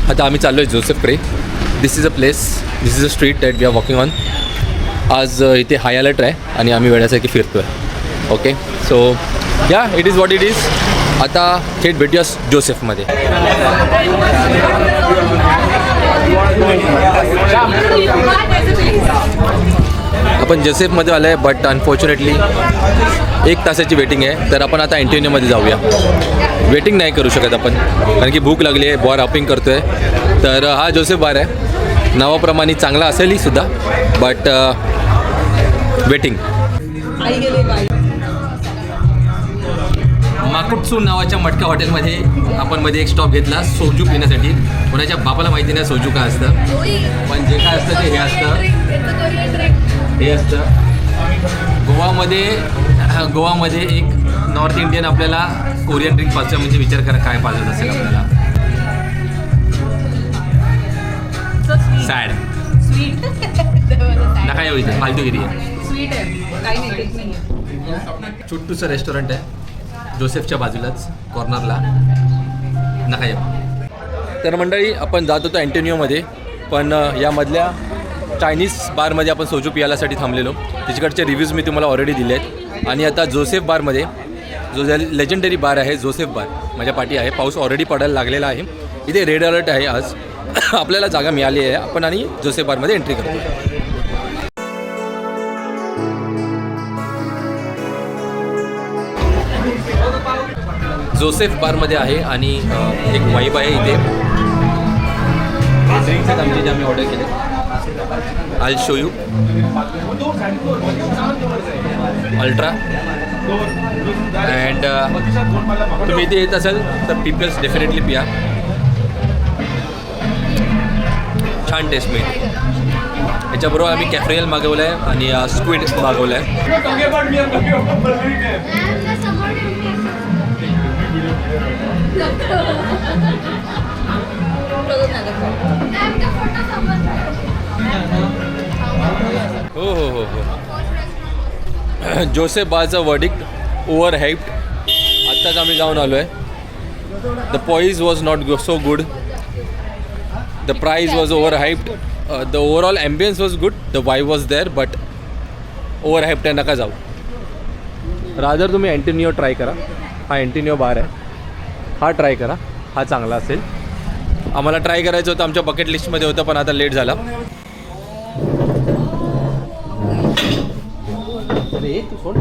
आता आम्ही चाललो आहे जोसेफकडे. This is a place, this is a street that we are walking on. आज इथे हाय अलर्ट आहे आणि आम्ही वेळासाठी फिरतो आहे. ओके, सो या, it is what it is. आता थेट भेटूया जोसेफमध्ये. आपण जोसेफमध्ये आलो आहे, बट अनफॉर्च्युनेटली 1 तासाची वेटिंग आहे. तर आपण आता अँटोनियोमध्ये जाऊया. वेटिंग नाही करू शकत आपण, कारण की भूक लागली आहे, बार हॉपिंग करतो आहे. तर हा जोसेफ बार आहे. नावाप्रमाणे चांगला असेलही सुद्धा, बट वेटिंग. माकुटसू नावाच्या मटका हॉटेलमध्ये आपण मध्ये एक स्टॉप घेतला सोजू पिण्यासाठी. कोणाच्या बापाला माहिती नाही सोजू काय असतं, पण जे काय असतं ते हे असतं. गोवामध्ये एक नॉर्थ इंडियन आपल्याला कोरियन ड्रिंक पाहिजे, म्हणजे विचार करा काय पाहिजे असेल आपल्याला. सॅड नका येऊ इथे, फालतूगिरी आहे. छोटूसं रेस्टॉरंट आहे जोसेफच्या बाजूलाच कॉर्नरला, नका येऊ. तर मंडळी, आपण जात होतो अँटोनियोमध्ये, पण यामधल्या चायनीज बारमध्ये आपण सोजू पियालासाठी थांबलेलो. त्याच्याकडचे रिव्ह्यूज मी तुम्हाला ऑलरेडी दिले आहेत. आणि आता जोसेफ बारमध्ये, जो लेजंडरी बार आहे जोसेफ बार, माझ्या पाठी आहे. पाऊस ऑलरेडी पडायला लागलेला आहे. इथे रेड अलर्ट आहे आज. आपल्याला जागा मिळाली आहे, आपण आणि जोसेफ बारमध्ये एंट्री करतो. जोसेफ बारमध्ये आहे आणि एक वाईब आहे इथे. ड्रिंक्स आहेत आमचे जे आम्ही ऑर्डर केले. I show you. Ultra. And तुम्ही इथे येत असाल तर पीपल्स डेफिनेटली पिया. छान टेस्ट मिळते. याच्याबरोबर आम्ही कॅफ्रियल मागवलं आहे आणि स्क्विड मागवलं आहे. हो हो हो हो. जोसेफ बारचं वर्डिक्ट ओव्हर हाईप्ड. आत्ताच आम्ही जाऊन आलो आहे. The poise was not so good. The prize was overhyped. The overall ambience was good. The vibe was there, but overhyped आहे, नका जाऊ. रादर तुम्ही अँटोनियो ट्राय करा. हा अँटोनियो बार आहे, हा ट्राय करा, हा चांगला असेल. आम्हाला ट्राय करायचं होतं, आमच्या बकेट लिस्टमध्ये होतं, पण आता लेट झाला. अरे तू सोड.